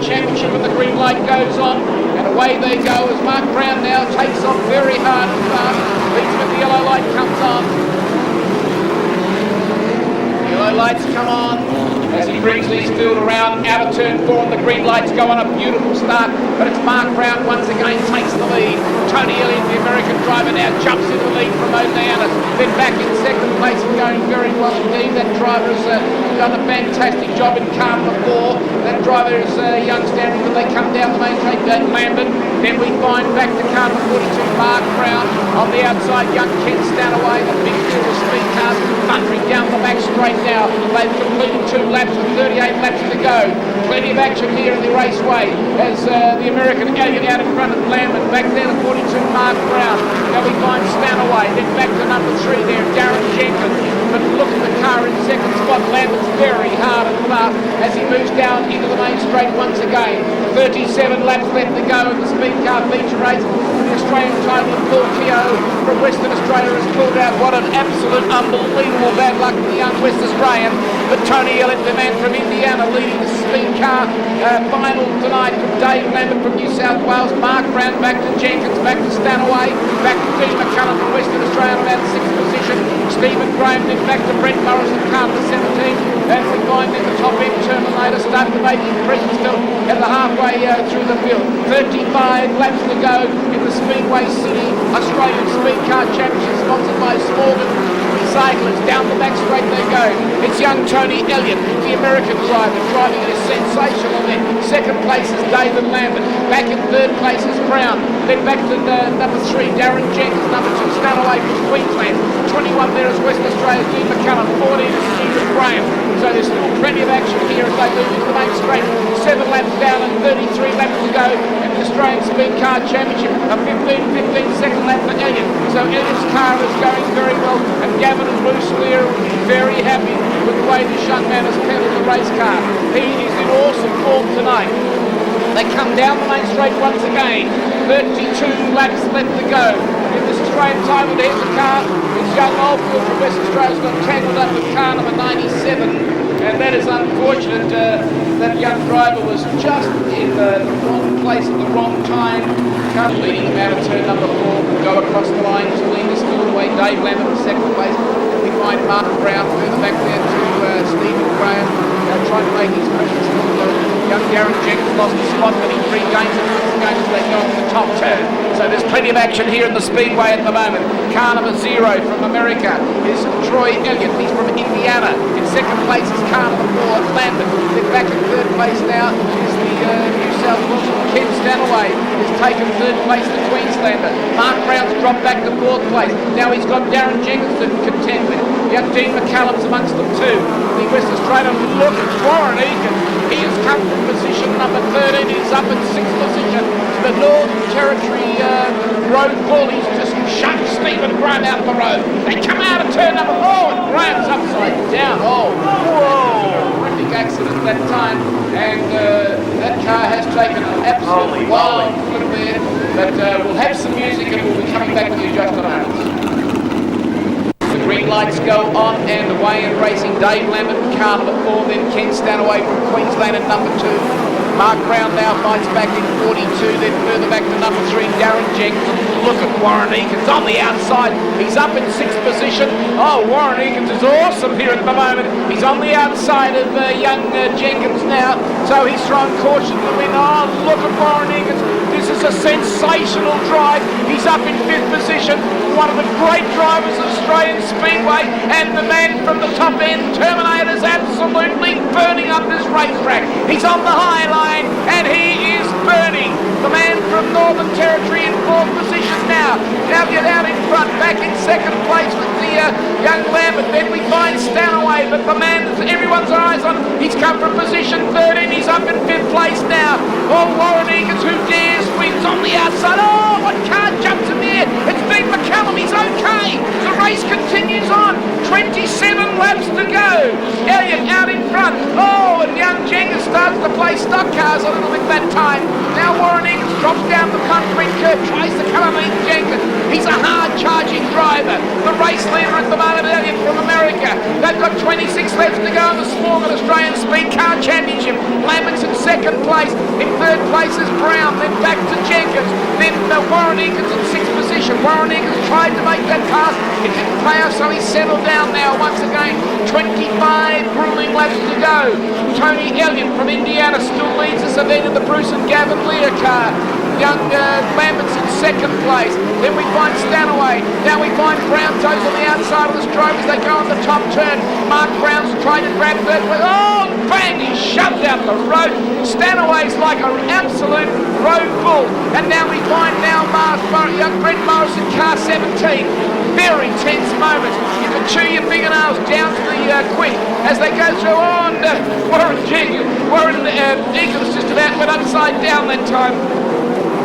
Championship, and the green light goes on, and away they go as Mark Brown now takes off very hard and fast. Leads when the yellow light comes on. Yellow lights come on as he brings these field around out of turn 4, and the green lights go on. A beautiful start, but it's Mark Brown once again takes the lead. Tony Elliott, the American driver, now jumps in the lead from Oceana, then back in second place and going very well indeed. That driver has done a fantastic job in car number 4. That driver is young standing when they come down the main straight, Lambert. Then we find back to car number 42, Mark Brown. On the outside, young Ken Stanaway, the big field of Speedcars, thundering down the back straight now. They've completed 2 laps with 38 laps to go. Plenty of action here in the raceway as the American Elliott out in front of Lambert. Back there to 42, Mark Brown. Now we find Stanaway. Then back to number 3 there, Darren Jenkins. But look at the car in second spot. Lambert's very hard and fast as he moves down into the main straight once again. 37 laps left to go in the Speedcar feature race. The Australian title of Paul Keogh from Western Australia has pulled out. What an absolute unbelievable bad luck for the young West Australian. But Tony Elliott, the man from Indiana, leading the Speedcar final tonight from Dave Lambert from New South Wales. Mark Brown back to Jenkins, back to Stanaway, back to Dean McCullum from Western Australia on about 6th position. Stephen Graham then back to Brent Morrison, car number 17. And we find in the top end Terminator starting to make the impression still at the halfway through the field. 35 laps to go in the Speedway City Australian Speedcar Championship, sponsored by Smorgon Cyclists. Down the back straight they go. It's young Tony Elliott, the American driver, driving it is sensational there. Second place is David Lambert. Back in third place is Brown. Then back to number 3, Darren Jenkins. Number 2, Stanaway from Queensland. 21 there is West Australia's Dean McCullum. 14 is Stephen Graham. So there's still plenty of action here as they move into the main straight. 7 laps down and 33 laps to go in the Australian Speedcar Championship. A 15 second lap for Elliott. So Elliott's car is going very well, and Gavin and Bruce Lear will be very happy with the way this young man has pedalled the race car. He is in awesome form tonight. They come down the main straight once again. 32 laps left to go. In this Australian title, here's the car. It's young Oldfield from West Australia's got tangled up with car number 97. And that is unfortunate. That young driver was just in the wrong place at the wrong time. Car leading him out of turn number 4. Go across the line to lead us all the way. Dave Lambert in second place. We find Mark Brown further back there to Stephen Graham. Trying to make his presence. Young Darren Jenkins lost his spot, but he regains it once again as they go on the top turn. So there's plenty of action here in the Speedway at the moment. Car number 0 from America is Troy Elliott. He's from Indiana. In second place is car number 4, Lambert. Then back in third place now is the New South Wales Ken Stanaway. He's taken third place, the Queenslander. Mark Brown's dropped back to 4th place. Now he's got Darren Jenkins to contend with. Young Dean McCullum's amongst them too. The West Australian, look at Warren Egan. He has come from position number 13. He's up in 6th position. The Northern Territory road bull. He's just shut Stephen Graham out of the road. They come out of turn number 4 and Graham's upside down. Oh, whoa! Horrific accident that time. And that car has taken an absolute wild flip there. But we'll have some music and we'll be coming back with you just in a moment. Green lights go on and away and racing. Dave Lambert, car number 4, then Ken Stanaway from Queensland at number 2. Mark Brown now fights back in 42, then further back to number 3, Darren Jenkins. Look at Warren Eakins on the outside. He's up in 6th position. Oh, Warren Eakins is awesome here at the moment. He's on the outside of young Jenkins now, so he's throwing caution to the wind. Oh, look at Warren Eakins. This is a sensational drive. He's up in 5th position. One of the great drivers of Australian Speedway, and the man from the top end, Terminator's absolutely burning up this racetrack. He's on the high line, and he is burning. The man from Northern Territory in 4th position now. Now get out in front, back in 2nd place with the young Lambert. Then we find Stanaway, but the man that everyone's eyes on, he's come from position 13. He's up in 5th place now. Oh, Warren Eakins, who dares, wins on the outside. Oh, what car jumps in there? It's Dean McCullum. He's okay. The race continues on. 27 laps to go. Elliott out in front. Oh, and young Jenkins starts to play stock cars a little bit that time. Now Warren Eakins drops down the concrete curb, tries to come underneath Jenkins. He's a hard-charging driver. The race leader at the moment, Elliott from America. They've got 26 left to go in the Small Australian Speedcar Championship. Lambert's in second place. In third place is Brown. Then back to Jenkins. Then Warren Eakins in sixth position. Warren Eakins tried to make that pass. It didn't pay off, so he's settled down now once again. 25 grueling laps to go. Tony Elliott from Indiana still leads us, and then in the Bruce and Gavin Lear car. Young Lambert's in second place. Then we find Stanaway. Now we find Brown toes on the outside of the stroke as they go on the top turn. Mark Brown's trying to grab third place. Oh, bang! He's shoved out the road. Stanaway's like an absolute road bull. And now we find young Brett Morris in car 17. Very tense moment. You can chew your fingernails down to the quick as they go through on. Warren Eakins just about went upside down that time.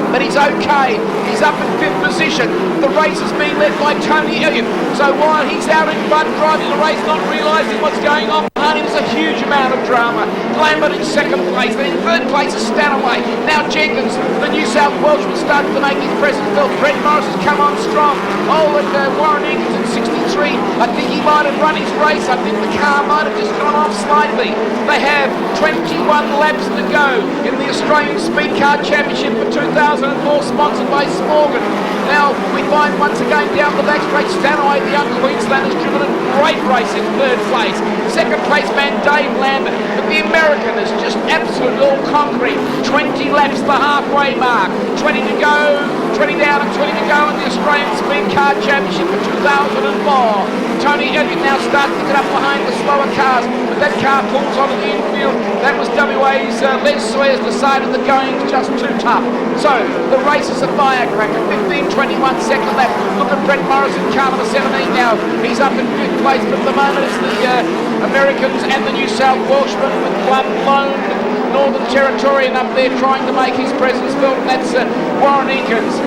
But he's okay. He's up in fifth position. The race is being led by Tony Elliott. So while he's out in front driving the race, not realising what's going on behind him, there's a huge amount of drama. Lambert in second place. Then in third place is Stanaway. Now Jenkins, the New South Welshman, starting to make his presence felt. Brett Morris has come on strong. Oh, and Warren Eakins in 63. I think he might have run his race. I think the car might have just gone off slightly. They have 21 laps to go in the Australian Speedcar Championship for 2004, sponsored by Smorgan. Now we find once again down the back straight, Stanaway, the young Queenslander's driven a great race in third place. Second place man Dave Lambert, but the American is just absolute all concrete. 20 laps the halfway mark, 20 to go, 20 down and 20 to go in the Australian Speedcar Championship for 2004. Tony Elliott now starts to get up behind the slower cars, but that car pulls onto the infield. That was WA's Les Sawyers decided the going is just too tough. So the race is a firecracker. 15:21 second lap. Look at Brett Morris in car number 17 now. He's up in fifth place, but at the moment it's the Americans and the New South Welshman with one lone Northern Territorian up there trying to make his presence felt, and that's Warren Eakins.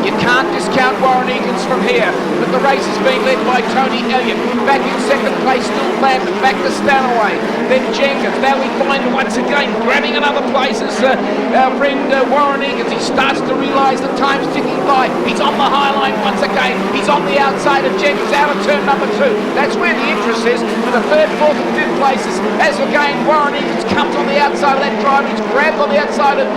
You can't discount Warren Eakins from here, but the race is being led by Tony Elliott. Back in second place, still Lambert, back to Stanaway, then Jenkins. Now we find once again, grabbing another place is our friend Warren Eakins. He starts to realise the time's ticking by. He's on the high line once again. He's on the outside of Jenkins, out of turn number 2. That's where the interest is for the third, fourth and fifth places. As again, Warren Eakins comes on the outside of that driver. He's grabbed on the outside of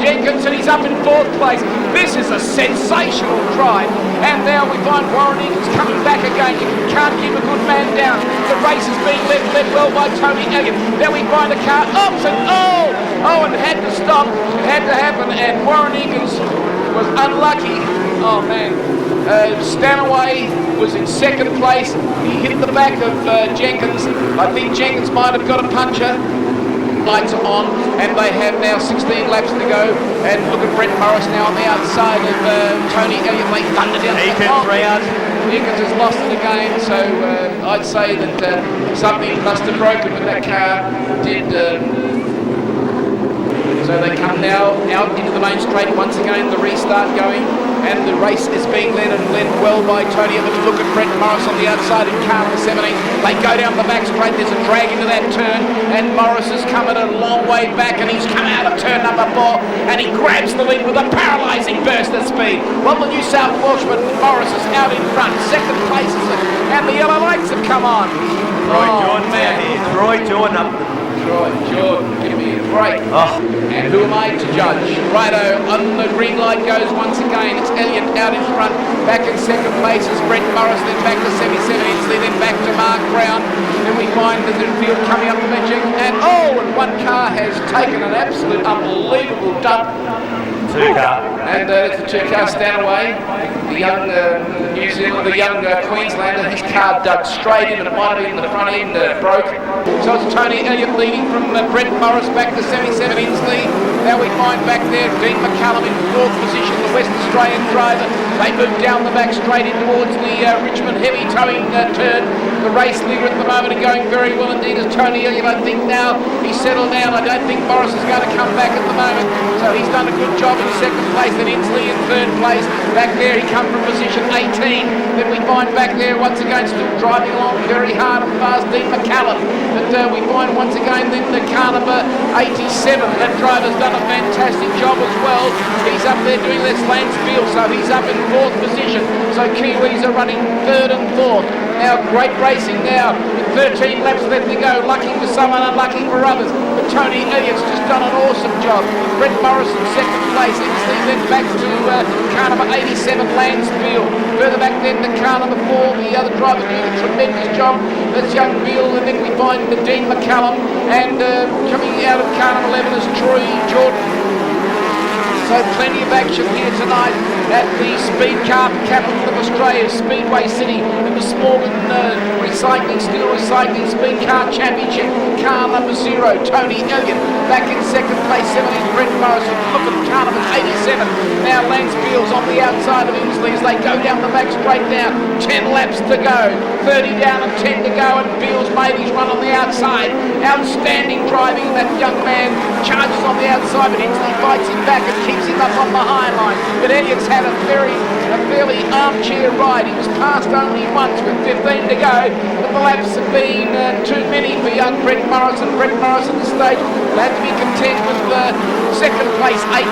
Jenkins, and he's up in fourth place. This is a sensational drive, and now we find Warren Eakins coming back again. You can't keep a good man down. The race is being led well by Tony Elliott. Then we find a car opposite. And it had to stop. It had to happen, and Warren Eakins was unlucky. Oh man. Stanaway was in second place. He hit the back of Jenkins. I think Jenkins might have got a puncher. Lights are on, and they have now 16 laps to go. And look at Brett Morris now on the outside of Tony Elliott. They thunder down the round. Eakins has lost it again, so I'd say that something must have broken with that car. So they come now out into the main straight once again. The restart going, and the race is being led well by Tony Elliott. Look at Brett Morris on the outside in car number 17. They go down the back straight. There's a drag into that turn, and Morris has come at a long way back, and he's come out of turn number 4, and he grabs the lead with a paralysing burst of speed. Well, the New South Welshman Morris is out in front. Second place, and the yellow lights have come on. Roy Jordan down here. Roy Jordan up. Roy Jordan, give me a break. And who am I to judge? Righto, on the green light goes once again. It's Elliott out in front. Back in second place is Brett Morris, then back to 77 Inslee, then back to Mark Brown. Then we find the field coming up the benching, and one car has taken an absolute unbelievable dump. Two-car. And it's the two-car Stanaway. The young New Zealand, the young Queenslander, his car dug straight in, and it might have been the front end broke. So it's Tony Elliott leading from Brett Morris back to 77 Inslee. Now we find back there Dean McCallum in fourth position, the West Australian driver. They move down the back straight in towards the Richmond heavy towing turn. The race leader at the moment are going very well indeed is Tony Elliott. I think now he's settled down. I don't think Morris is going to come back at the moment. So So he's done a good job in second place. Then Inslee in third place. Back there he come from position 18. Then we find back there once again still driving along very hard and fast Dean McCallum. But we find once again then the car number 87. That driver's done a fantastic job as well. He's up there doing this Lansfield, so he's up in fourth position. So Kiwis are running third and fourth. Now great racing now with 13 laps left to go. Lucky for some and unlucky for others. But Tony Elliott's just done an awesome job. Brett Morrison second place. Inslee then back to car number 87 Lansfield. Further back then the car number 4. The other driver doing a tremendous job. That's young Bill. And then we find the Dean McCallum. And coming out of car number 11 is Troy Jordan. So plenty of action here tonight at the Speedcar capital of Australia, Speedway City, in the Smorgon Steel Recycling Speedcar Championship. Car number 0, Tony Elliott, back in second place, 17, Brett Morrison. Look at car number 87. Now Lansfield's on the outside of Inslee as they go down the back straight now. 10 laps to go, 30 down and 10 to go, and Beals made his run on the outside. Outstanding driving, that young man charges on the outside, but Inslee fights him back and keeps him up on the high line. But Elliott's had a fairly armchair ride. He was passed only once with 15 to go, but the laps have been too many for young Brett Morrison. Brett Morrison at the stage will have to be content with second place, 8.5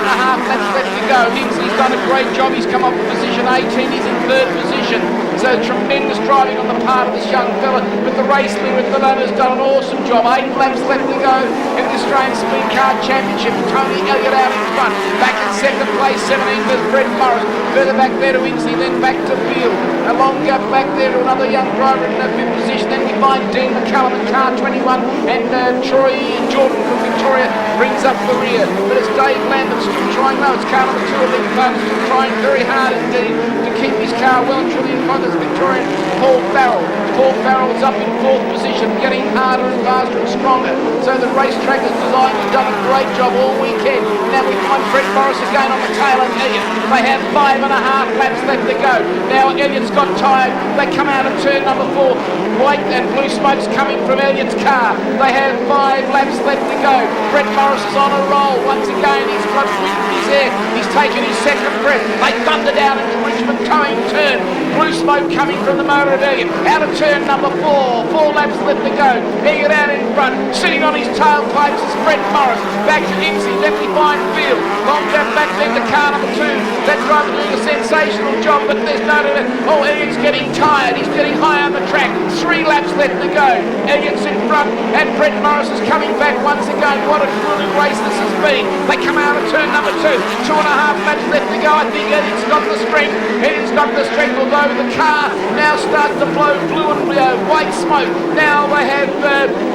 laps left to go. Inslee's done a great job. He's come up with position 18. He's in third position. So tremendous driving on the part of this young fella. But the race leader at the moment has done an awesome job. 8 laps left to go in the Australian Speedcar Championship. Tony Elliott out in front. Back in second place, 17 was Brett Morris. Further back there to Inslee, then back to Beal. Along back there to another young driver in fifth position. Then we find Dean McCallum in car 21. And Troy Jordan from Victoria brings up the rear. But it's Dave Lambert still trying. No, it's car number 2 of Big Fun, still trying very hard indeed to keep his car well and truly in front of Victorian Paul Farrell. Paul Farrell's up in fourth position, getting harder and faster and stronger. So the racetrack has designed and done a great job all weekend. Now we find Brett Morris again on the tail of Elliott. They have 5.5 laps left to go. Now Elliott's got tired. They come out of turn number 4. White and blue smoke's coming from Elliott's car. They have 5 laps left to go. Brett Morris is on a roll. Once again, he's got wind in his air. He's taken his second breath. They thunder down into Richmond towing turn. Blue smoke coming from the motor of Elliott. Out of turn number 4. 4 laps left to go. Elliott out in front. Sitting on his tailpipes is Brett Morris. Back to Inslee. Left behind Field. Long gap back then to car number 2. That driver doing a sensational job, but there's no doubt. Oh, Elliott's getting tired. He's getting high on the track. 3 laps left to go. Elliott's in front and Brett Morris is coming back once again. What a thrilling race this has been. They come out of turn number 2. 2.5 laps left to go. I think Elliott's got the strength. Elliott's got the strength, although the car now starts to blow blue and white smoke. Now they have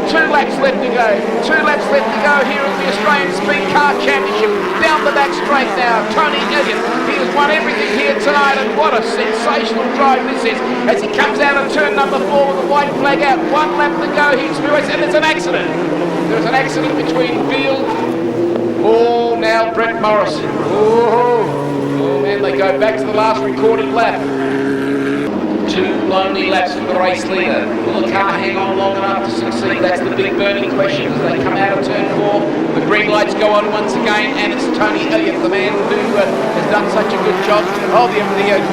2 laps left to go. 2 laps left to go here in the Australian Speedcar Championship. Down the back straight now. Tony Elliott. He has won everything here tonight, and what a sensational drive this is as he comes out of turn number 4 with the white flag out. 1 lap to go here, and there's an accident. There's an accident between Field. Oh, now Brett Morris. Oh man, they go back to the last recorded lap. 2 lonely laps for the race leader. Will the car hang on long enough to succeed? That's the big burning question as they come out of turn 4. The green lights go on once again, and it's Tony Elliott, the man who has done such a good job. Oh, the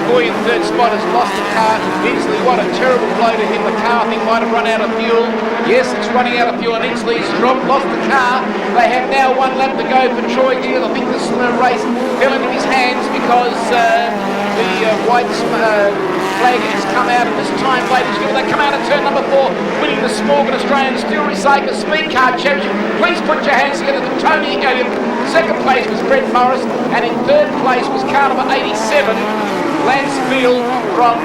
boy in third spot has lost the car. Inslee, what a terrible blow to him. The car, I think, might have run out of fuel. Yes, it's running out of fuel, and Inslee's lost the car. They have now 1 lap to go for Troy Deal. I think this race fell into his hands because the white flag has come out, and this time, ladies and gentlemen, they come out of turn number 4, winning the Smorgon Australian Steel Recycling Speedcar Championship. Please put your hands together for Tony Elliott. Second place was Brett Morris, and in third place was car number 87, Lance Field from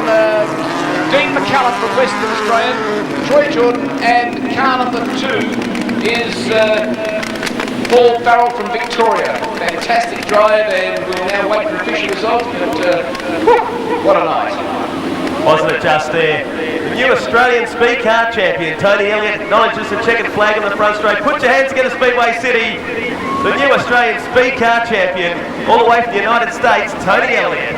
Dean McCallum from Western Australia, Troy Jordan, and car number 2 is Paul Farrell from Victoria. Fantastic drive, and we'll now wait for official results, but what a night. Wasn't it just there? The new Australian Speedcar champion, Tony Elliott, acknowledges the checkered flag on the front straight. Put your hands together, Speedway City. The new Australian Speedcar champion, all the way from the United States, Tony Elliott.